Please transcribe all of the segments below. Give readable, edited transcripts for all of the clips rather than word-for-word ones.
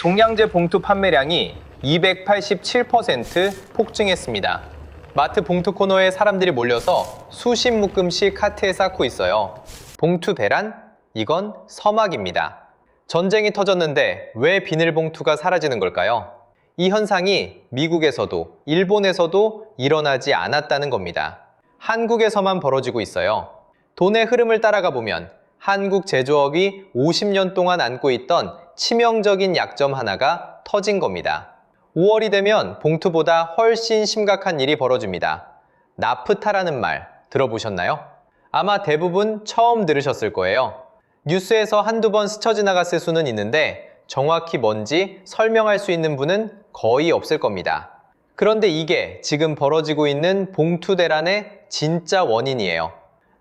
종량제 봉투 판매량이 287% 폭증했습니다. 마트 봉투 코너에 사람들이 몰려서 수십 묶음씩 카트에 쌓고 있어요. 봉투 대란? 이건 서막입니다. 전쟁이 터졌는데 왜 비닐봉투가 사라지는 걸까요? 이 현상이 미국에서도 일본에서도 일어나지 않았다는 겁니다. 한국에서만 벌어지고 있어요. 돈의 흐름을 따라가 보면 한국 제조업이 50년 동안 안고 있던 치명적인 약점 하나가 터진 겁니다. 5월이 되면 봉투보다 훨씬 심각한 일이 벌어집니다. 나프타라는 말 들어보셨나요? 아마 대부분 처음 들으셨을 거예요. 뉴스에서 한두 번 스쳐 지나갔을 수는 있는데 정확히 뭔지 설명할 수 있는 분은 거의 없을 겁니다. 그런데 이게 지금 벌어지고 있는 봉투 대란의 진짜 원인이에요.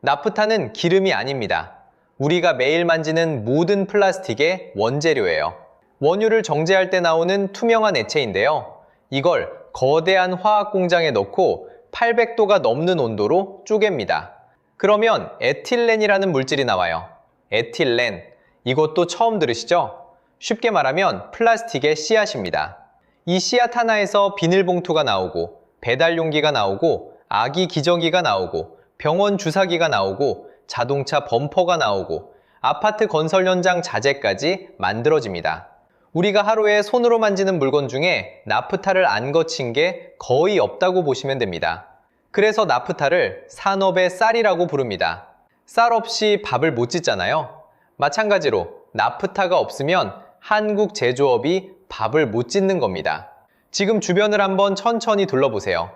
나프타는 기름이 아닙니다. 우리가 매일 만지는 모든 플라스틱의 원재료예요. 원유를 정제할 때 나오는 투명한 액체인데요. 이걸 거대한 화학 공장에 넣고 800도가 넘는 온도로 쪼갭니다. 그러면 에틸렌이라는 물질이 나와요. 에틸렌, 이것도 처음 들으시죠? 쉽게 말하면 플라스틱의 씨앗입니다. 이 씨앗 하나에서 비닐봉투가 나오고, 배달용기가 나오고, 아기 기저귀가 나오고, 병원 주사기가 나오고, 자동차 범퍼가 나오고, 아파트 건설 현장 자재까지 만들어집니다. 우리가 하루에 손으로 만지는 물건 중에 나프타를 안 거친 게 거의 없다고 보시면 됩니다. 그래서 나프타를 산업의 쌀이라고 부릅니다. 쌀 없이 밥을 못 짓잖아요. 마찬가지로 나프타가 없으면 한국 제조업이 밥을 못 짓는 겁니다. 지금 주변을 한번 천천히 둘러보세요.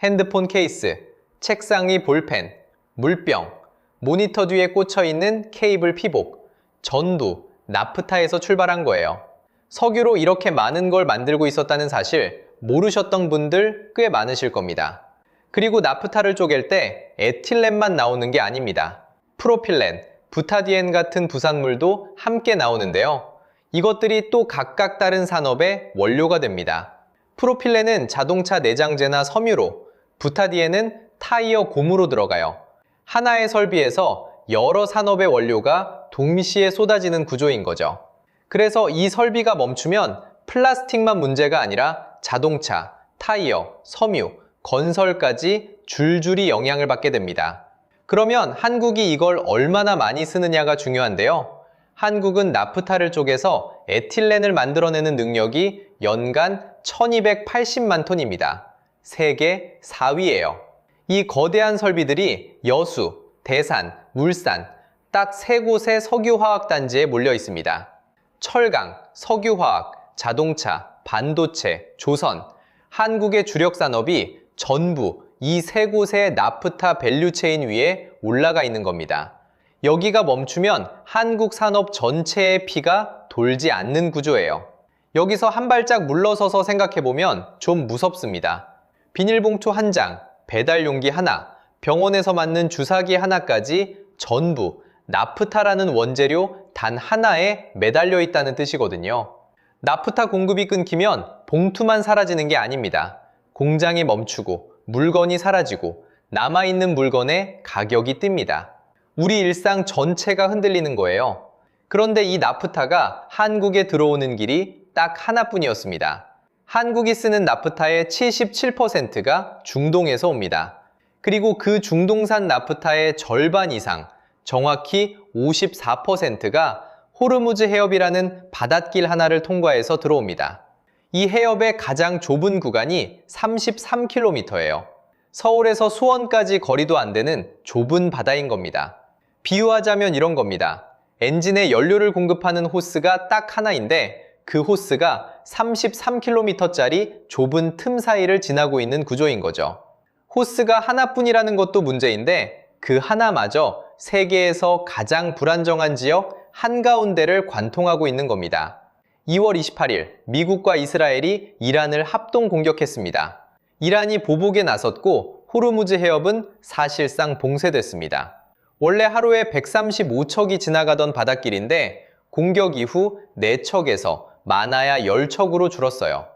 핸드폰 케이스, 책상 위 볼펜, 물병, 모니터 뒤에 꽂혀있는 케이블 피복, 전부 나프타에서 출발한 거예요. 석유로 이렇게 많은 걸 만들고 있었다는 사실 모르셨던 분들 꽤 많으실 겁니다. 그리고 나프타를 쪼갤 때 에틸렌만 나오는 게 아닙니다. 프로필렌, 부타디엔 같은 부산물도 함께 나오는데요. 이것들이 또 각각 다른 산업의 원료가 됩니다. 프로필렌은 자동차 내장재나 섬유로, 부타디엔은 타이어 고무로 들어가요. 하나의 설비에서 여러 산업의 원료가 동시에 쏟아지는 구조인 거죠. 그래서 이 설비가 멈추면 플라스틱만 문제가 아니라 자동차, 타이어, 섬유, 건설까지 줄줄이 영향을 받게 됩니다. 그러면 한국이 이걸 얼마나 많이 쓰느냐가 중요한데요. 한국은 나프타를 쪼개서 에틸렌을 만들어내는 능력이 연간 1280만 톤입니다. 세계 4위예요. 이 거대한 설비들이 여수, 대산, 울산, 딱 3곳의 석유화학단지에 몰려 있습니다. 철강, 석유화학, 자동차, 반도체, 조선, 한국의 주력 산업이 전부 이 3곳의 나프타 밸류체인 위에 올라가 있는 겁니다. 여기가 멈추면 한국 산업 전체의 피가 돌지 않는 구조예요. 여기서 한 발짝 물러서서 생각해보면 좀 무섭습니다. 비닐봉투 한 장, 배달용기 하나, 병원에서 맞는 주사기 하나까지 전부 나프타라는 원재료 단 하나에 매달려 있다는 뜻이거든요. 나프타 공급이 끊기면 봉투만 사라지는 게 아닙니다. 공장이 멈추고 물건이 사라지고 남아있는 물건의 가격이 뜹니다. 우리 일상 전체가 흔들리는 거예요. 그런데 이 나프타가 한국에 들어오는 길이 딱 하나뿐이었습니다. 한국이 쓰는 나프타의 77%가 중동에서 옵니다. 그리고 그 중동산 나프타의 절반 이상, 정확히 54%가 호르무즈 해협이라는 바닷길 하나를 통과해서 들어옵니다. 이 해협의 가장 좁은 구간이 33km예요. 서울에서 수원까지 거리도 안 되는 좁은 바다인 겁니다. 비유하자면 이런 겁니다. 엔진에 연료를 공급하는 호스가 딱 하나인데 그 호스가 33km짜리 좁은 틈 사이를 지나고 있는 구조인 거죠. 호스가 하나뿐이라는 것도 문제인데 그 하나마저 세계에서 가장 불안정한 지역 한가운데를 관통하고 있는 겁니다. 2월 28일 미국과 이스라엘이 이란을 합동 공격했습니다. 이란이 보복에 나섰고 호르무즈 해협은 사실상 봉쇄됐습니다. 원래 하루에 135척이 지나가던 바닷길인데 공격 이후 4척에서 많아야 10척으로 줄었어요.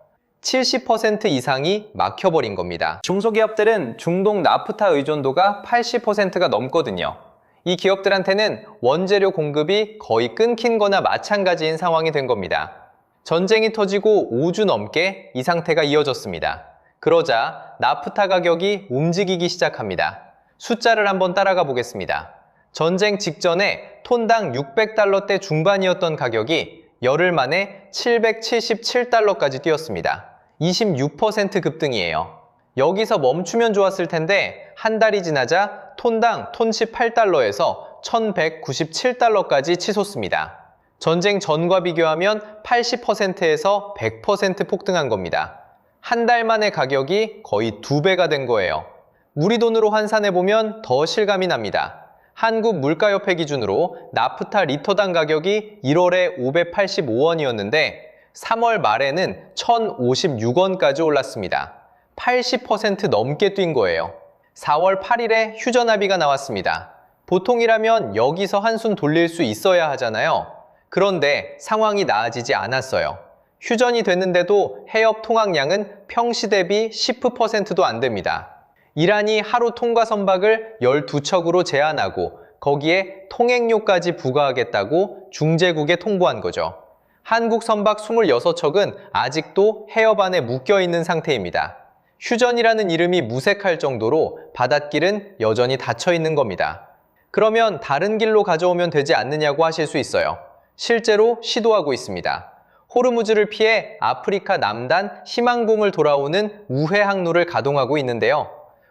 70% 이상이 막혀버린 겁니다. 중소기업들은 중동 나프타 의존도가 80%가 넘거든요. 이 기업들한테는 원재료 공급이 거의 끊긴 거나 마찬가지인 상황이 된 겁니다. 전쟁이 터지고 5주 넘게 이 상태가 이어졌습니다. 그러자 나프타 가격이 움직이기 시작합니다. 숫자를 한번 따라가 보겠습니다. 전쟁 직전에 톤당 600달러대 중반이었던 가격이 열흘 만에 777달러까지 뛰었습니다. 26% 급등이에요. 여기서 멈추면 좋았을 텐데 한 달이 지나자 톤당 톤 18달러에서 1197달러까지 치솟습니다. 전쟁 전과 비교하면 80%에서 100% 폭등한 겁니다. 한 달 만에 가격이 거의 2배가 된 거예요. 우리 돈으로 환산해보면 더 실감이 납니다. 한국물가협회 기준으로 나프타 리터당 가격이 1월에 585원이었는데 3월 말에는 1,056원까지 올랐습니다. 80% 넘게 뛴 거예요. 4월 8일에 휴전합의가 나왔습니다. 보통이라면 여기서 한숨 돌릴 수 있어야 하잖아요. 그런데 상황이 나아지지 않았어요. 휴전이 됐는데도 해협 통항량은 평시 대비 10%도 안 됩니다. 이란이 하루 통과 선박을 12척으로 제한하고 거기에 통행료까지 부과하겠다고 중재국에 통보한 거죠. 한국 선박 26척은 아직도 해협 안에 묶여 있는 상태입니다. 휴전이라는 이름이 무색할 정도로 바닷길은 여전히 닫혀 있는 겁니다. 그러면 다른 길로 가져오면 되지 않느냐고 하실 수 있어요. 실제로 시도하고 있습니다. 호르무즈를 피해 아프리카 남단 희망봉을 돌아오는 우회 항로를 가동하고 있는데요.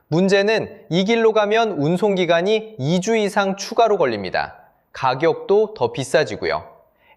문제는 이 길로 가면 운송기간이 2주 이상 추가로 걸립니다. 가격도 더 비싸지고요.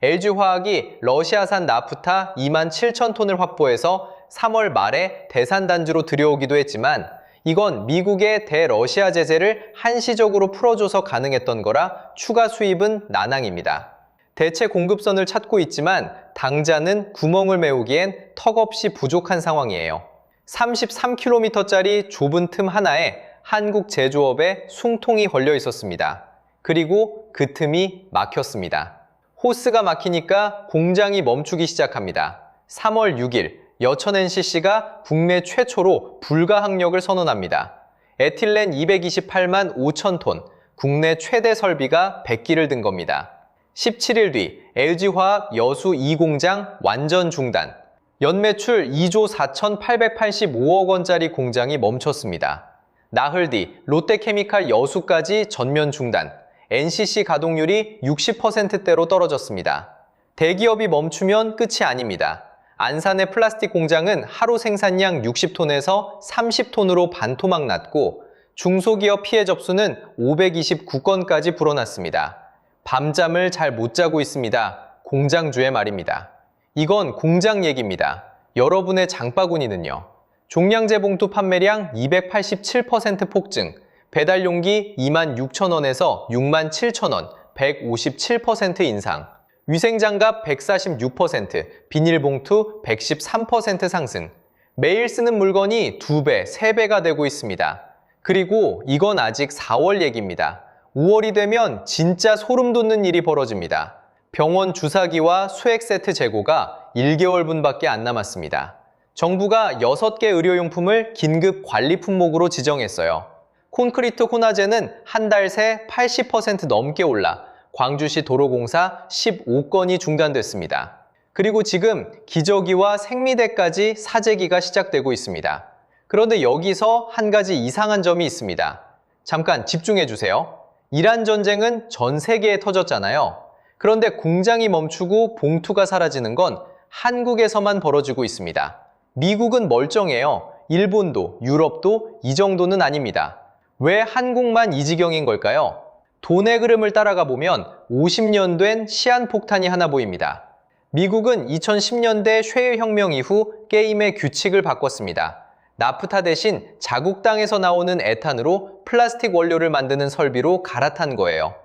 LG화학이 러시아산 나프타 27,000톤을 확보해서 3월 말에 대산단지로 들여오기도 했지만 이건 미국의 대러시아 제재를 한시적으로 풀어줘서 가능했던 거라 추가 수입은 난항입니다. 대체 공급선을 찾고 있지만 당자는 구멍을 메우기엔 턱없이 부족한 상황이에요. 33km짜리 좁은 틈 하나에 한국 제조업에 숨통이 걸려 있었습니다. 그리고 그 틈이 막혔습니다. 호스가 막히니까 공장이 멈추기 시작합니다. 3월 6일 여천 NCC가 국내 최초로 불가항력을 선언합니다. 에틸렌 228만 5천 톤, 국내 최대 설비가 100기를 든 겁니다. 17일 뒤 LG화학 여수 2공장 완전 중단. 연매출 2조 4,885억 원짜리 공장이 멈췄습니다. 나흘 뒤 롯데케미칼 여수까지 전면 중단. NCC 가동률이 60%대로 떨어졌습니다. 대기업이 멈추면 끝이 아닙니다. 안산의 플라스틱 공장은 하루 생산량 60톤에서 30톤으로 반토막 났고 중소기업 피해 접수는 529건까지 불어났습니다. 밤잠을 잘 못 자고 있습니다. 공장주의 말입니다. 이건 공장 얘기입니다. 여러분의 장바구니는요? 종량제 봉투 판매량 287% 폭증, 배달 용기 26,000원에서 67,000원, 157% 인상, 위생장갑 146%, 비닐봉투 113% 상승, 매일 쓰는 물건이 2배, 3배가 되고 있습니다. 그리고 이건 아직 4월 얘기입니다. 5월이 되면 진짜 소름 돋는 일이 벌어집니다. 병원 주사기와 수액 세트 재고가 1개월분밖에 안 남았습니다. 정부가 6개 의료용품을 긴급 관리 품목으로 지정했어요. 콘크리트 혼화재는 한 달 새 80% 넘게 올라 광주시 도로공사 15건이 중단됐습니다. 그리고 지금 기저귀와 생리대까지 사재기가 시작되고 있습니다. 그런데 여기서 한 가지 이상한 점이 있습니다. 잠깐 집중해 주세요. 이란 전쟁은 전 세계에 터졌잖아요. 그런데 공장이 멈추고 봉투가 사라지는 건 한국에서만 벌어지고 있습니다. 미국은 멀쩡해요. 일본도, 유럽도 이 정도는 아닙니다. 왜 한국만 이 지경인 걸까요? 돈의 흐름을 따라가 보면 50년 된 시한폭탄이 하나 보입니다. 미국은 2010년대 쉐일 혁명 이후 게임의 규칙을 바꿨습니다. 나프타 대신 자국 땅에서 나오는 에탄으로 플라스틱 원료를 만드는 설비로 갈아탄 거예요.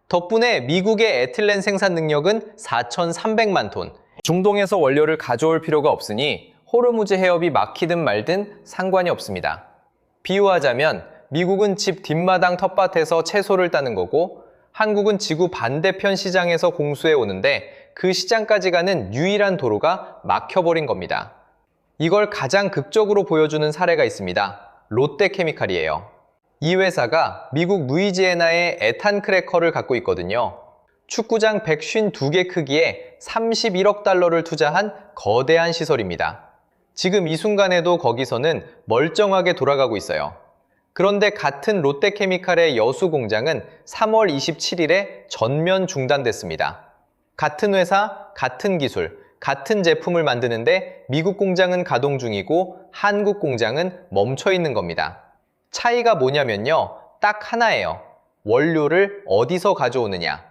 덕분에 미국의 에틸렌 생산 능력은 4,300만 톤. 중동에서 원료를 가져올 필요가 없으니 호르무즈 해협이 막히든 말든 상관이 없습니다. 비유하자면 미국은 집 뒷마당 텃밭에서 채소를 따는 거고 한국은 지구 반대편 시장에서 공수해 오는데 그 시장까지 가는 유일한 도로가 막혀버린 겁니다. 이걸 가장 극적으로 보여주는 사례가 있습니다. 롯데케미칼이에요. 이 회사가 미국 루이지애나에 에탄 크래커를 갖고 있거든요. 축구장 152개 크기에 31억 달러를 투자한 거대한 시설입니다. 지금 이 순간에도 거기서는 멀쩡하게 돌아가고 있어요. 그런데 같은 롯데케미칼의 여수 공장은 3월 27일에 전면 중단됐습니다. 같은 회사, 같은 기술, 같은 제품을 만드는데 미국 공장은 가동 중이고 한국 공장은 멈춰 있는 겁니다. 차이가 뭐냐면요. 딱 하나예요. 원료를 어디서 가져오느냐.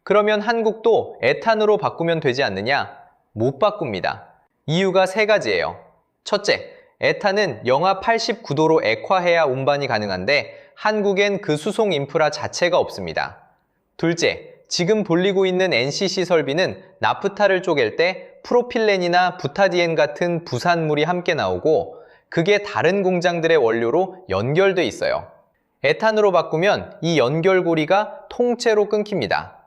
그러면 한국도 에탄으로 바꾸면 되지 않느냐? 못 바꿉니다. 이유가 세 가지예요. 첫째, 에탄은 영하 89도로 액화해야 운반이 가능한데 한국엔 그 수송 인프라 자체가 없습니다. 둘째, 지금 돌리고 있는 NCC 설비는 나프타를 쪼갤 때 프로필렌이나 부타디엔 같은 부산물이 함께 나오고 그게 다른 공장들의 원료로 연결돼 있어요. 에탄으로 바꾸면 이 연결고리가 통째로 끊깁니다.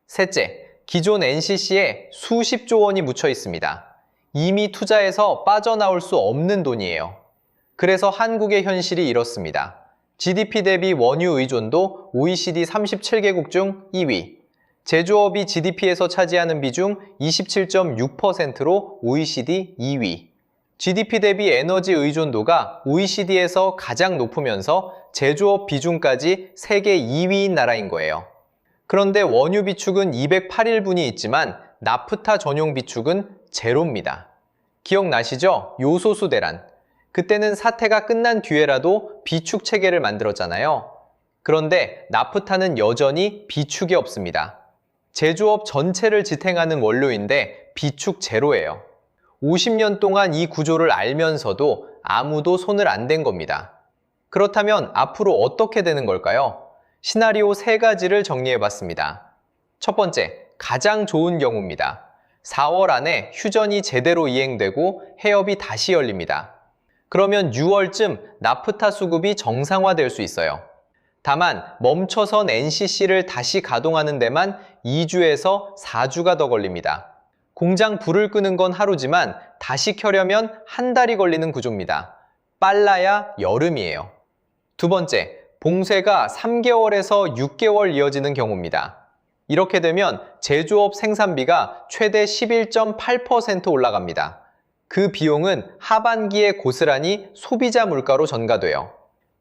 셋째, 기존 NCC에 수십조 원이 묻혀 있습니다. 이미 투자해서 빠져나올 수 없는 돈이에요. 그래서 한국의 현실이 이렇습니다. GDP 대비 원유 의존도 OECD 37개국 중 2위, 제조업이 GDP에서 차지하는 비중 27.6%로 OECD 2위, GDP 대비 에너지 의존도가 OECD에서 가장 높으면서 제조업 비중까지 세계 2위인 나라인 거예요. 그런데 원유 비축은 208일분이 있지만 나프타 전용 비축은 제로입니다. 기억나시죠? 요소수 대란. 그때는 사태가 끝난 뒤에라도 비축 체계를 만들었잖아요. 그런데 나프타는 여전히 비축이 없습니다. 제조업 전체를 지탱하는 원료인데 비축 제로예요. 50년 동안 이 구조를 알면서도 아무도 손을 안 댄 겁니다. 그렇다면 앞으로 어떻게 되는 걸까요? 시나리오 3가지를 정리해봤습니다. 첫 번째, 가장 좋은 경우입니다. 4월 안에 휴전이 제대로 이행되고 해협이 다시 열립니다. 그러면 6월쯤 나프타 수급이 정상화될 수 있어요. 다만 멈춰선 NCC를 다시 가동하는 데만 2주에서 4주가 더 걸립니다. 공장 불을 끄는 건 하루지만 다시 켜려면 한 달이 걸리는 구조입니다. 빨라야 여름이에요. 두 번째, 봉쇄가 3개월에서 6개월 이어지는 경우입니다. 이렇게 되면 제조업 생산비가 최대 11.8% 올라갑니다. 그 비용은 하반기에 고스란히 소비자 물가로 전가돼요.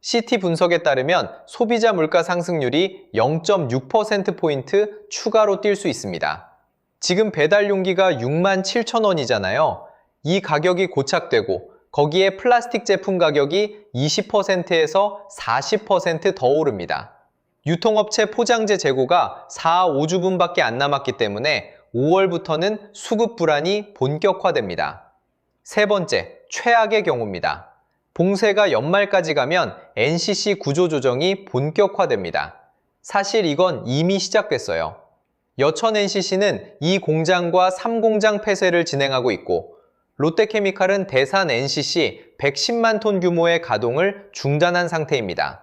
CT 분석에 따르면 소비자 물가 상승률이 0.6%포인트 추가로 뛸 수 있습니다. 지금 배달 용기가 67,000원이잖아요. 이 가격이 고착되고 거기에 플라스틱 제품 가격이 20%에서 40% 더 오릅니다. 유통업체 포장재 재고가 4, 5주분밖에 안 남았기 때문에 5월부터는 수급 불안이 본격화됩니다. 세 번째, 최악의 경우입니다. 봉쇄가 연말까지 가면 NCC 구조조정이 본격화됩니다. 사실 이건 이미 시작됐어요. 여천 NCC는 이 공장과 3공장 폐쇄를 진행하고 있고 롯데케미칼은 대산 NCC 110만 톤 규모의 가동을 중단한 상태입니다.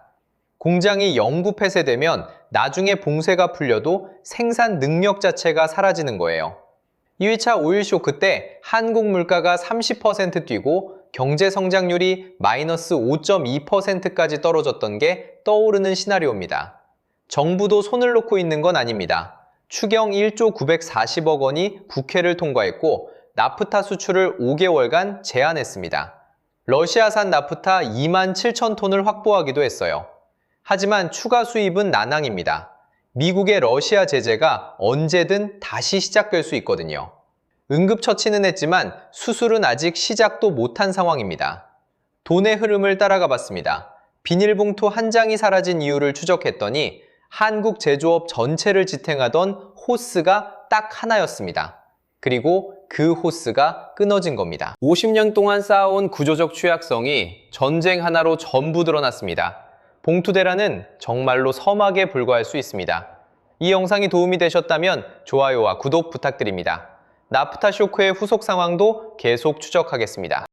공장이 영구 폐쇄되면 나중에 봉쇄가 풀려도 생산 능력 자체가 사라지는 거예요. 1차 오일 쇼크 때 한국 물가가 30% 뛰고 경제 성장률이 마이너스 5.2%까지 떨어졌던 게 떠오르는 시나리오입니다. 정부도 손을 놓고 있는 건 아닙니다. 추경 1조 940억 원이 국회를 통과했고 나프타 수출을 5개월간 제한했습니다. 러시아산 나프타 2만 7천 톤을 확보하기도 했어요. 하지만 추가 수입은 난항입니다. 미국의 러시아 제재가 언제든 다시 시작될 수 있거든요. 응급처치는 했지만 수술은 아직 시작도 못한 상황입니다. 돈의 흐름을 따라가 봤습니다. 비닐봉투 한 장이 사라진 이유를 추적했더니 한국 제조업 전체를 지탱하던 호스가 딱 하나였습니다. 그리고 그 호스가 끊어진 겁니다. 50년 동안 쌓아온 구조적 취약성이 전쟁 하나로 전부 드러났습니다. 봉투 대란은 정말로 서막에 불과할 수 있습니다. 이 영상이 도움이 되셨다면 좋아요와 구독 부탁드립니다. 나프타 쇼크의 후속 상황도 계속 추적하겠습니다.